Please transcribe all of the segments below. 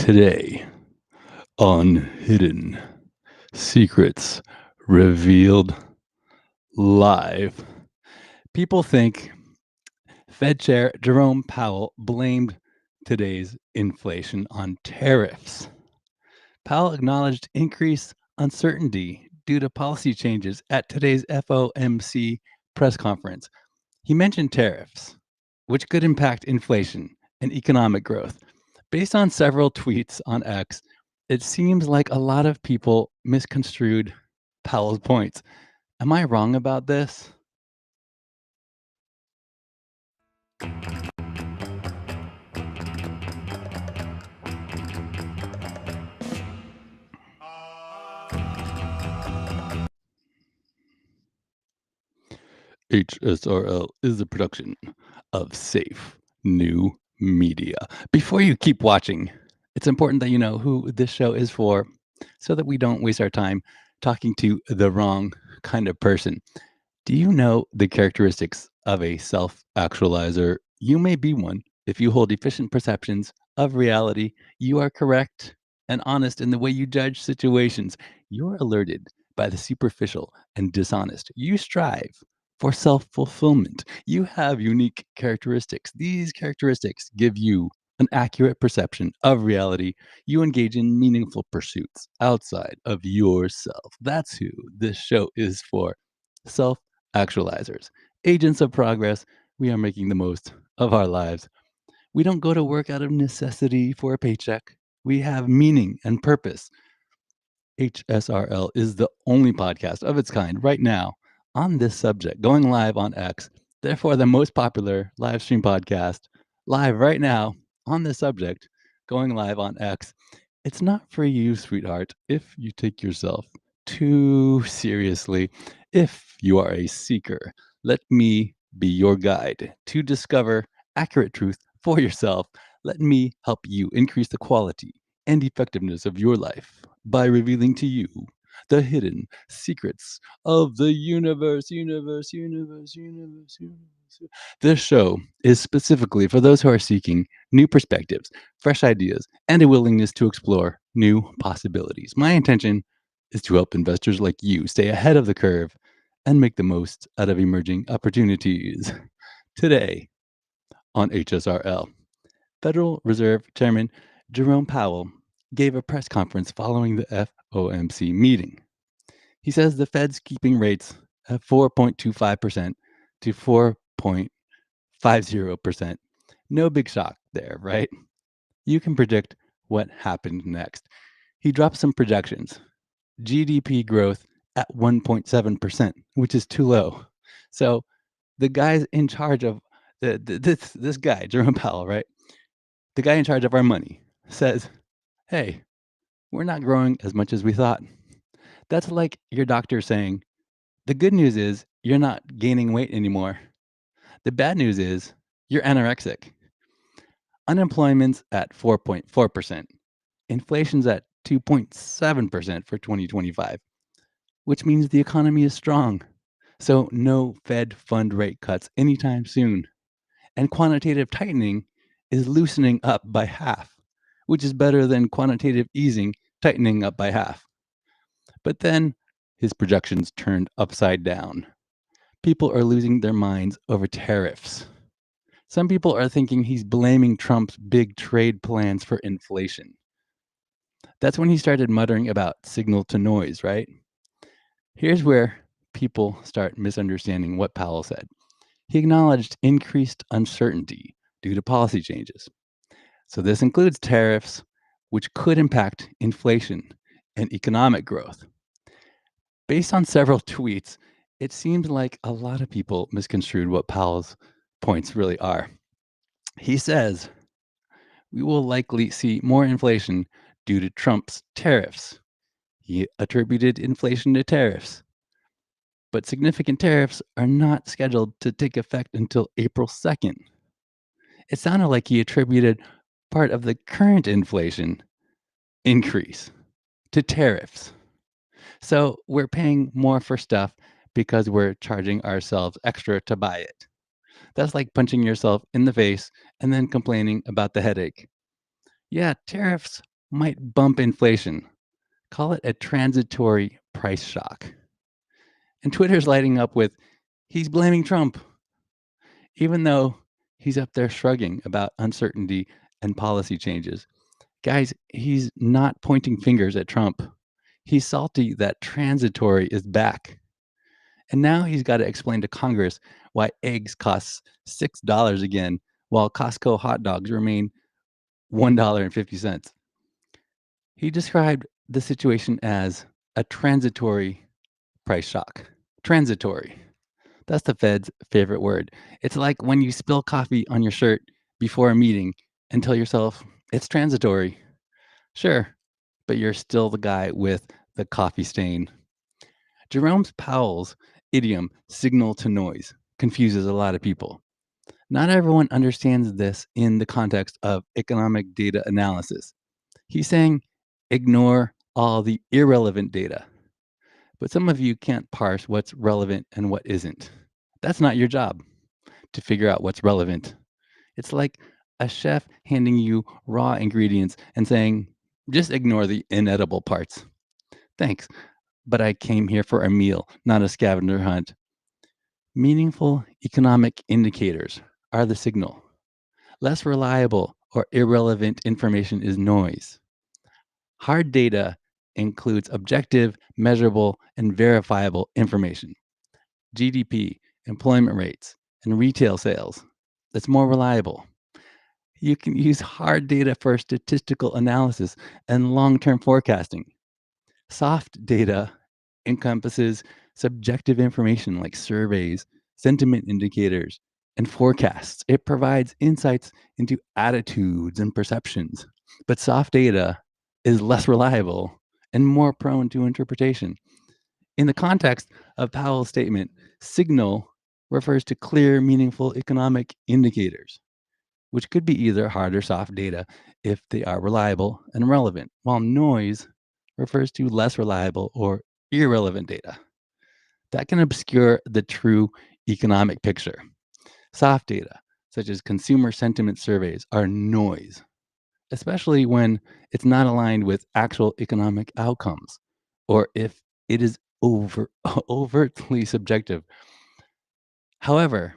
Today on Hidden Secrets Revealed Live, people think Fed Chair Jerome Powell blamed today's inflation on tariffs. Powell acknowledged increased uncertainty due to policy changes at today's FOMC press conference. He mentioned tariffs, which could impact inflation and economic growth. Based on several tweets on X, it seems like a lot of people misconstrued Powell's points. Am I wrong about this? HSRL is a production of Safe New Media. Before you keep watching, it's important that you know who this show is for so that we don't waste our time talking to the wrong kind of person. Do you know the characteristics of a self actualizer? You may be one. If you hold efficient perceptions of reality, you are correct and honest in the way you judge situations. You're alerted by the superficial and dishonest. You strive for self fulfillment. You have unique characteristics. These characteristics give you an accurate perception of reality. You engage in meaningful pursuits outside of yourself. That's who this show is for. Self actualizers, agents of progress. We are making the most of our lives. We don't go to work out of necessity for a paycheck. We have meaning and purpose. HSRL is the only podcast of its kind right now on this subject, going live on X. Therefore, the most popular live stream podcast live right now on this subject, going live on X. It's not for you, sweetheart, if you take yourself too seriously. If you are a seeker, let me be your guide to discover accurate truth for yourself. Let me help you increase the quality and effectiveness of your life by revealing to you the hidden secrets of the universe. This show is specifically for those who are seeking new perspectives, fresh ideas, and a willingness to explore new possibilities. My intention is to help investors like you stay ahead of the curve and make the most out of emerging opportunities. Today on HSRL, Federal Reserve Chairman Jerome Powell gave a press conference following the FOMC meeting. He says the Fed's keeping rates at 4.25% to 4.50%. No big shock there, right? You can predict what happened next. He dropped some projections. GDP growth at 1.7%, which is too low. So the guy's in charge of this guy, Jerome Powell, right? The guy in charge of our money says, hey, we're not growing as much as we thought. That's like your doctor saying, the good news is you're not gaining weight anymore. The bad news is you're anorexic. Unemployment's at 4.4%. Inflation's at 2.7% for 2025, which means the economy is strong. So no Fed fund rate cuts anytime soon. And quantitative tightening is loosening up by half, which is better than quantitative easing tightening up by half. But then his projections turned upside down. People are losing their minds over tariffs. Some people are thinking he's blaming Trump's big trade plans for inflation. That's when he started muttering about signal to noise, right? Here's where people start misunderstanding what Powell said. He acknowledged increased uncertainty due to policy changes. So this includes tariffs, which could impact inflation and economic growth. Based on several tweets, it seems like a lot of people misconstrued what Powell's points really are. He says we will likely see more inflation due to Trump's tariffs. He attributed inflation to tariffs, but significant tariffs are not scheduled to take effect until April 2nd. It sounded like he attributed part of the current inflation increase to tariffs. So we're paying more for stuff because we're charging ourselves extra to buy it. That's like punching yourself in the face and then complaining about the headache. Yeah, tariffs might bump inflation. Call it a transitory price shock. And Twitter's lighting up with, he's blaming Trump, even though he's up there shrugging about uncertainty and policy changes. Guys, he's not pointing fingers at Trump. He's salty that transitory is back. And now he's got to explain to Congress why eggs cost $6 again, while Costco hot dogs remain $1.50. He described the situation as a transitory price shock. Transitory. That's the Fed's favorite word. It's like when you spill coffee on your shirt before a meeting and tell yourself it's transitory. Sure, but you're still the guy with the coffee stain. Jerome Powell's idiom, signal to noise, confuses a lot of people. Not everyone understands this in the context of economic data analysis. He's saying ignore all the irrelevant data. But some of you can't parse what's relevant and what isn't. That's not your job to figure out what's relevant. It's like a chef handing you raw ingredients and saying, just ignore the inedible parts. Thanks, but I came here for a meal, not a scavenger hunt. Meaningful economic indicators are the signal. Less reliable or irrelevant information is noise. Hard data includes objective, measurable, and verifiable information. GDP, employment rates, and retail sales. That's more reliable. You can use hard data for statistical analysis and long-term forecasting. Soft data encompasses subjective information like surveys, sentiment indicators, and forecasts. It provides insights into attitudes and perceptions. But soft data is less reliable and more prone to interpretation. In the context of Powell's statement, signal refers to clear, meaningful economic indicators, which could be either hard or soft data if they are reliable and relevant, while noise refers to less reliable or irrelevant data. That can obscure the true economic picture. Soft data, such as consumer sentiment surveys, are noise, especially when it's not aligned with actual economic outcomes, or if it is overtly subjective. However,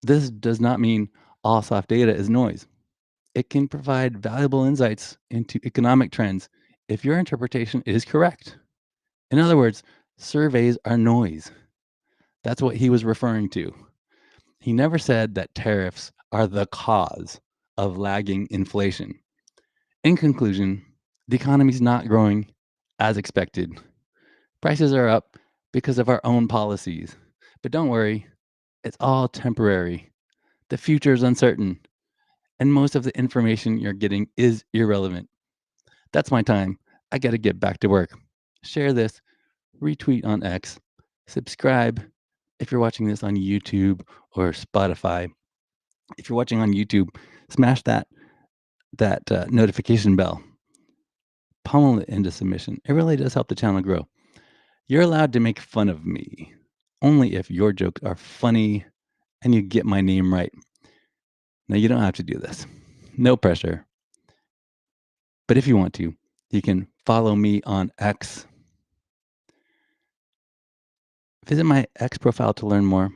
this does not mean all soft data is noise. It can provide valuable insights into economic trends if your interpretation is correct. In other words, surveys are noise. That's what he was referring to. He never said that tariffs are the cause of lagging inflation. In conclusion, the economy is not growing as expected. Prices are up because of our own policies. But don't worry, it's all temporary. The future is uncertain, and most of the information you're getting is irrelevant. That's my time. I got to get back to work. Share this, retweet on X, subscribe if you're watching this on YouTube or Spotify. If you're watching on YouTube, smash that notification bell. Pummel it into submission. It really does help the channel grow. You're allowed to make fun of me, only if your jokes are funny and you get my name right. Now, you don't have to do this. No pressure. But if you want to, you can follow me on X. Visit my X profile to learn more.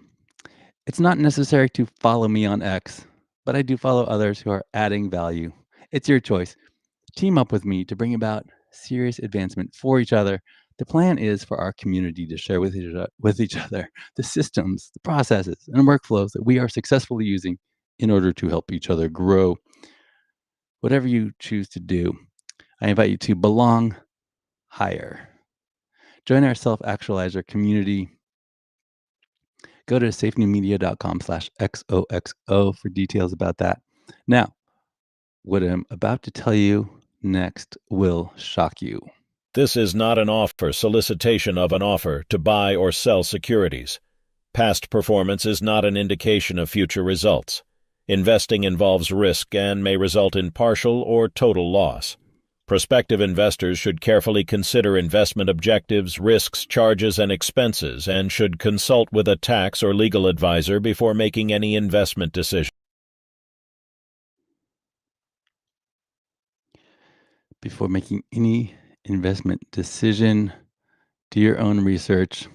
It's not necessary to follow me on X, but I do follow others who are adding value. It's your choice. Team up with me to bring about serious advancement for each other. The plan is for our community to share with each other the systems, the processes, and workflows that we are successfully using in order to help each other grow. Whatever you choose to do, I invite you to belong higher. Join our self-actualizer community. Go to safenemedia.com/XOXO for details about that. Now, what I'm about to tell you next will shock you. This is not an offer, solicitation of an offer to buy or sell securities. Past performance is not an indication of future results. Investing involves risk and may result in partial or total loss. Prospective investors should carefully consider investment objectives, risks, charges, and expenses, and should consult with a tax or legal advisor before making any investment decision. before making any investment decision. Do your own research.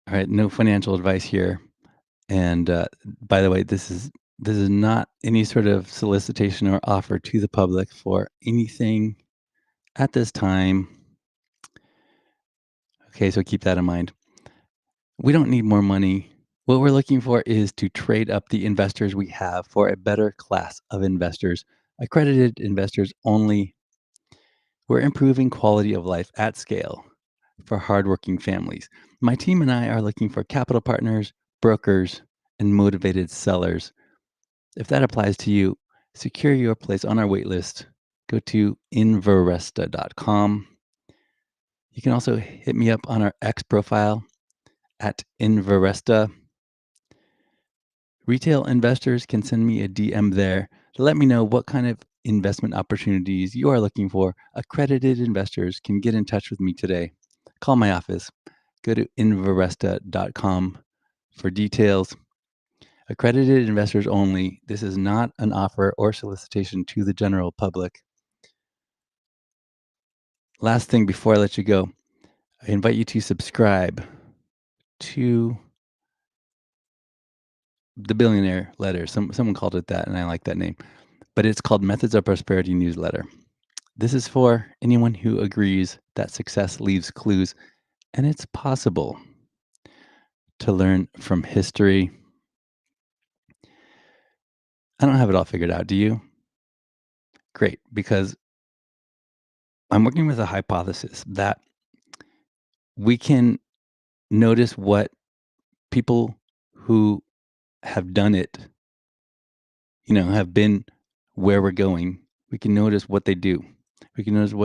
All right, no financial advice here. And by the way, this is not any sort of solicitation or offer to the public for anything at this time. Okay, so keep that in mind. We don't need more money. What we're looking for is to trade up the investors we have for a better class of investors, accredited investors only. We're improving quality of life at scale for hardworking families. My team and I are looking for capital partners, brokers, and motivated sellers. If that applies to you, secure your place on our waitlist. Go to inveresta.com. You can also hit me up on our X profile at Inveresta. Retail investors can send me a DM there to let me know what kind of investment opportunities you are looking for. Accredited investors can get in touch with me today. Call my office. Go to inveresta.com for details. Accredited investors only. This is not an offer or solicitation to the general public. Last thing before I let you go, I invite you to subscribe to the Billionaire Letter. Someone called it that, and I like that name. But it's called Methods of Prosperity Newsletter. This is for anyone who agrees that success leaves clues, and it's possible to learn from history. I don't have it all figured out. Do you? Great, because I'm working with a hypothesis that we can notice what people who have done it, have been where we're going. We can notice what they do. We can notice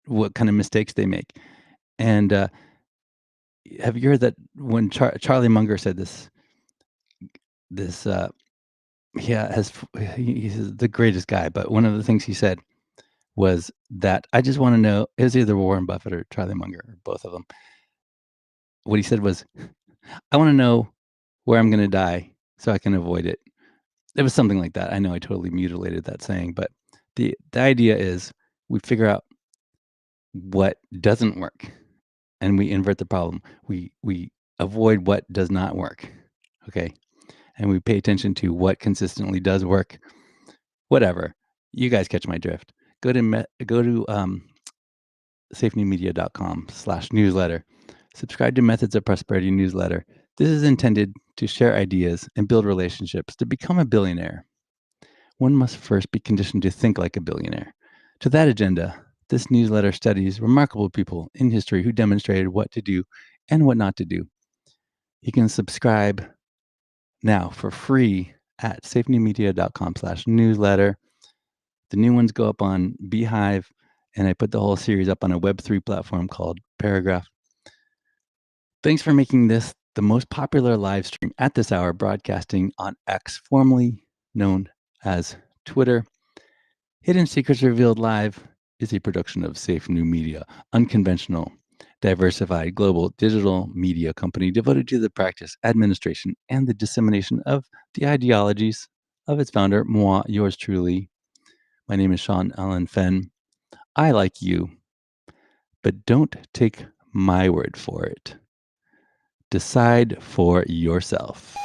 what kind of mistakes they make. And have you heard that when Charlie Munger said this he's the greatest guy, but one of the things he said was that I just want to know, it was either Warren Buffett or Charlie Munger or both of them. What he said was, I want to know where I'm going to die so I can avoid it. It was something like that. I know I totally mutilated that saying, but the idea is we figure out what doesn't work and we invert the problem. We avoid what does not work. Okay. And we pay attention to what consistently does work. Whatever. You guys catch my drift. Go to safenewmedia.com/newsletter. Subscribe to Methods of Prosperity newsletter. This is intended to share ideas and build relationships. To become a billionaire, one must first be conditioned to think like a billionaire. To that agenda, this newsletter studies remarkable people in history who demonstrated what to do and what not to do. You can subscribe now for free at safenewmedia.com/newsletter. The new ones go up on Beehive, and I put the whole series up on a Web3 platform called Paragraph. Thanks for making this the most popular live stream at this hour, broadcasting on X, formerly known as Twitter. Hidden Secrets Revealed Live is a production of Safe New Media, unconventional, diversified global digital media company devoted to the practice, administration, and the dissemination of the ideologies of its founder, moi, yours truly. My name is Sean Allen Fenn. I like you, but don't take my word for it. Decide for yourself.